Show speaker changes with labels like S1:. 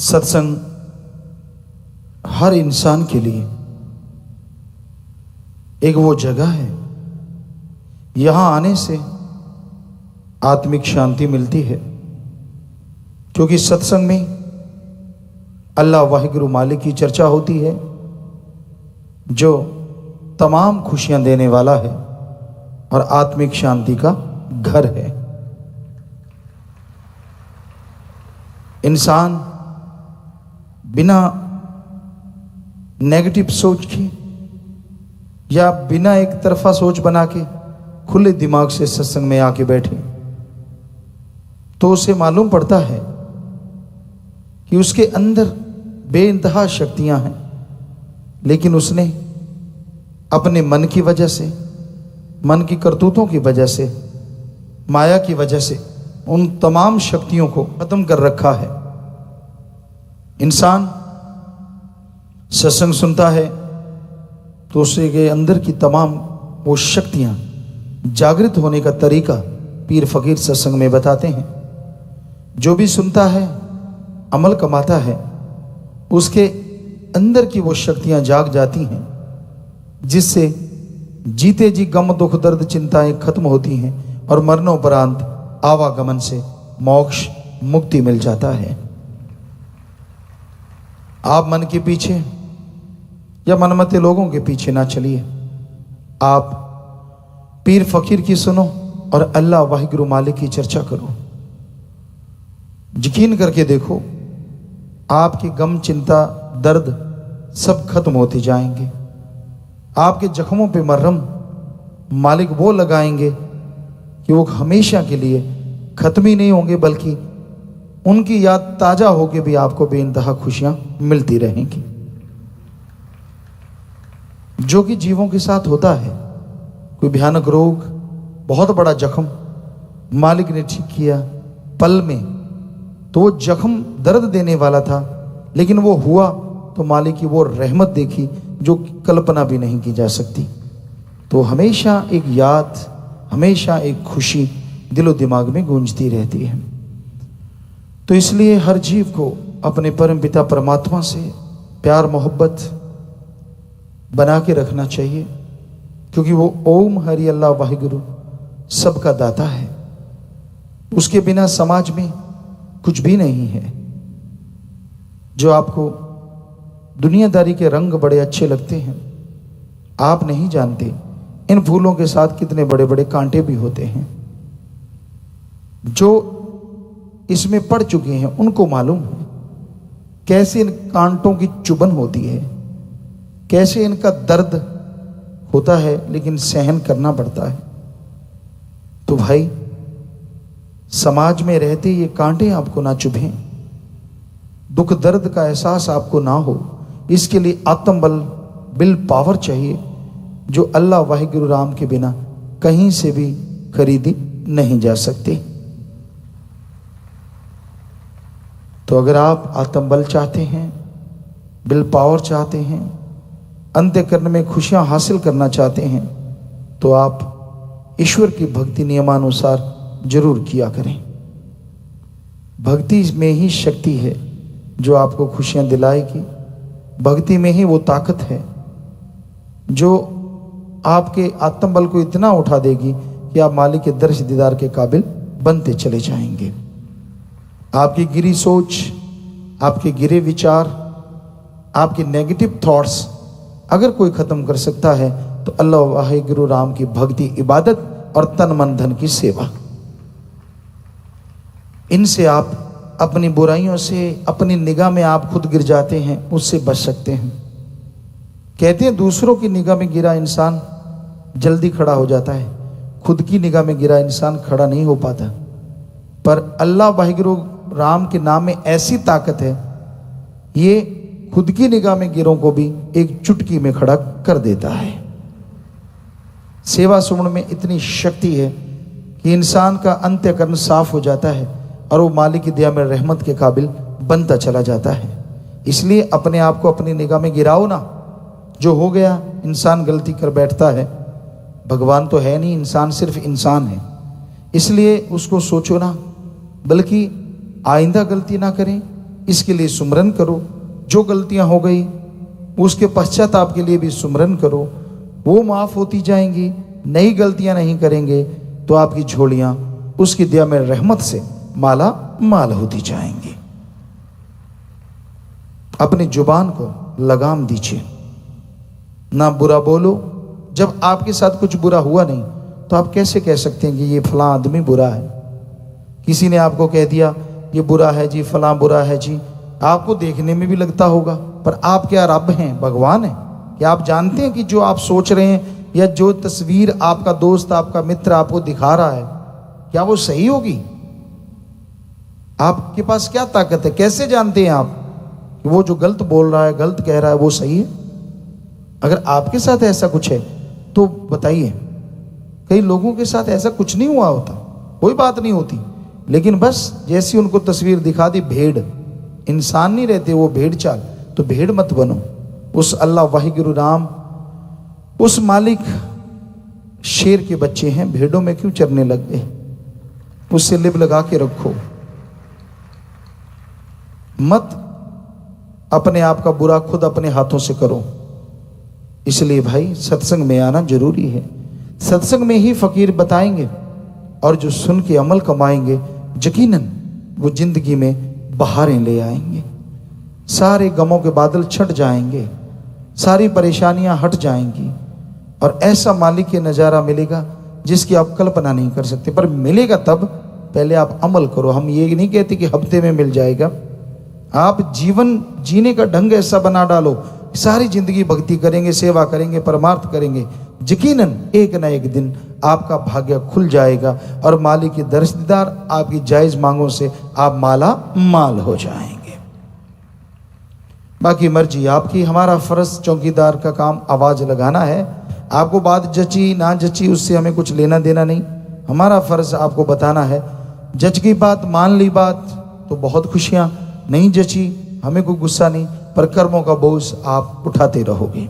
S1: सत्संग हर इंसान के लिए एक वो जगह है, यहां आने से आत्मिक शांति मिलती है, क्योंकि सत्संग में अल्लाह वाहिगुरु मालिक की चर्चा होती है, जो तमाम खुशियां देने वाला है और आत्मिक शांति का घर है। इंसान बिना नेगेटिव सोच के या बिना एक तरफा सोच बना के खुले दिमाग से सत्संग में आके बैठे तो उसे मालूम पड़ता है कि उसके अंदर बेइंतहा शक्तियां हैं, लेकिन उसने अपने मन की वजह से, मन की करतूतों की वजह से, माया की वजह से उन तमाम शक्तियों को खत्म कर रखा है। इंसान सत्संग सुनता है तो उसे के अंदर की तमाम वो शक्तियां जागृत होने का तरीका पीर फकीर सत्संग में बताते हैं। जो भी सुनता है, अमल कमाता है, उसके अंदर की वो शक्तियां जाग जाती हैं, जिससे जीते जी गम दुख दर्द चिंताएं खत्म होती हैं और मरणोपरांत आवागमन से मोक्ष मुक्ति मिल जाता है। आप मन के पीछे या मनमते लोगों के पीछे ना चलिए, आप पीर फकीर की सुनो और अल्लाह वाहिगुरु मालिक की चर्चा करो। यकीन करके देखो, आपके गम चिंता दर्द सब खत्म होते जाएंगे। आपके जख्मों पे मरहम मालिक वो लगाएंगे कि वो हमेशा के लिए खत्म ही नहीं होंगे, बल्कि उनकी याद ताजा होके भी आपको बेइंतहा खुशियां मिलती रहेंगी। जो कि जीवों के साथ होता है, कोई भयानक रोग, बहुत बड़ा जख्म मालिक ने ठीक किया पल में, तो वो जख्म दर्द देने वाला था, लेकिन वो हुआ तो मालिक की वो रहमत देखी जो कल्पना भी नहीं की जा सकती। तो हमेशा एक याद, हमेशा एक खुशी दिलो दिमाग में गूंजती रहती है। तो इसलिए हर जीव को अपने परम पिता परमात्मा से प्यार मोहब्बत बना के रखना चाहिए, क्योंकि वो ओम हरि अल्लाह वाहिगुरु सबका दाता है। उसके बिना समाज में कुछ भी नहीं है। जो आपको दुनियादारी के रंग बड़े अच्छे लगते हैं, आप नहीं जानते इन फूलों के साथ कितने बड़े बड़े कांटे भी होते हैं। जो इसमें पड़ चुके हैं उनको मालूम है कैसे इन कांटों की चुभन होती है, कैसे इनका दर्द होता है, लेकिन सहन करना पड़ता है। तो भाई, समाज में रहते ये कांटे आपको ना चुभें, दुख दर्द का एहसास आपको ना हो, इसके लिए आत्मबल, विल पावर चाहिए, जो अल्लाह वाहिगुरु राम के बिना कहीं से भी खरीदी नहीं जा सकती। तो अगर आप आत्मबल चाहते हैं, विल पावर चाहते हैं, अंत्यकरण में खुशियां हासिल करना चाहते हैं, तो आप ईश्वर की भक्ति नियमानुसार जरूर किया करें। भक्ति में ही शक्ति है जो आपको खुशियां दिलाएगी। भक्ति में ही वो ताकत है जो आपके आत्मबल को इतना उठा देगी कि आप मालिक के दर्श दीदार के काबिल बनते चले जाएंगे। आपकी गिरी सोच, आपके गिरे विचार, आपके नेगेटिव थॉट्स अगर कोई खत्म कर सकता है तो अल्लाह वाहिगुरु राम की भक्ति, इबादत और तन मन धन की सेवा। इनसे आप अपनी बुराइयों से, अपनी निगाह में आप खुद गिर जाते हैं, उससे बच सकते हैं। कहते हैं दूसरों की निगाह में गिरा इंसान जल्दी खड़ा हो जाता है, खुद की निगाह में गिरा इंसान खड़ा नहीं हो पाता। पर अल्लाह वाहिगुरु राम के नाम में ऐसी ताकत है, ये खुद की निगाह में गिरों को भी एक चुटकी में खड़ा कर देता है। सेवा सुमन में इतनी शक्ति है कि इंसान का अंत्यकरण साफ हो जाता है और वो मालिक की दया में रहमत के काबिल बनता चला जाता है। इसलिए अपने आप को अपनी निगाह में गिराओ ना। जो हो गया, इंसान गलती कर बैठता है, भगवान तो है नहीं, इंसान सिर्फ इंसान है, इसलिए उसको सोचो ना, बल्कि आइंदा गलती ना करें, इसके लिए सुमरन करो। जो गलतियां हो गई उसके पश्चाताप के लिए भी सुमरन करो, वो माफ होती जाएंगी। नई गलतियां नहीं करेंगे तो आपकी झोलियां उसकी दया में रहमत से माला माल होती जाएंगी। अपनी जुबान को लगाम दीजिए, ना बुरा बोलो। जब आपके साथ कुछ बुरा हुआ नहीं तो आप कैसे कह सकते हैं कि ये फलां आदमी बुरा है? किसी ने आपको कह दिया ये बुरा है जी, फलां बुरा है जी, आपको देखने में भी लगता होगा, पर आप क्या रब हैं, भगवान हैं? क्या आप जानते हैं कि जो आप सोच रहे हैं या जो तस्वीर आपका दोस्त, आपका मित्र आपको दिखा रहा है, क्या वो सही होगी? आपके पास क्या ताकत है? कैसे जानते हैं आप कि वो जो गलत बोल रहा है, गलत कह रहा है, वो सही है? अगर आपके साथ ऐसा कुछ है तो बताइए। कई लोगों के साथ ऐसा कुछ नहीं हुआ होता, कोई बात नहीं होती, लेकिन बस जैसी उनको तस्वीर दिखा दी, भेड़, इंसान नहीं रहते वो भेड़ चाल, तो भेड़ मत बनो। उस अल्लाह वाहिगुरु राम, उस मालिक शेर के बच्चे हैं, भेड़ों में क्यों चरने लग गए? उससे लिब लगा के रखो, मत अपने आप का बुरा खुद अपने हाथों से करो। इसलिए भाई सत्संग में आना जरूरी है। सत्संग में ही फकीर बताएंगे और जो सुन के अमल कमाएंगे यकीनन वो जिंदगी में बहारें ले आएंगे। सारे गमों के बादल छट जाएंगे, सारी परेशानियां हट जाएंगी और ऐसा मालिक के नज़ारा मिलेगा जिसकी आप कल्पना नहीं कर सकते। पर मिलेगा तब, पहले आप अमल करो। हम ये नहीं कहते कि हफ्ते में मिल जाएगा। आप जीवन जीने का ढंग ऐसा बना डालो, सारी जिंदगी भक्ति करेंगे, सेवा करेंगे, परमार्थ करेंगे, यकीनन एक ना एक दिन आपका भाग्य खुल जाएगा और मालिक के दर्शनदार आपकी जायज मांगों से आप माला माल हो जाएंगे। बाकी मर्जी आपकी। हमारा फर्ज चौकीदार का काम आवाज लगाना है। आपको बात जची ना जची उससे हमें कुछ लेना देना नहीं। हमारा फर्ज आपको बताना है। जच की बात, मान ली बात तो बहुत खुशियां, नहीं जची हमें कोई गुस्सा नहीं, पर कर्मों का बोझ आप उठाते रहोगे।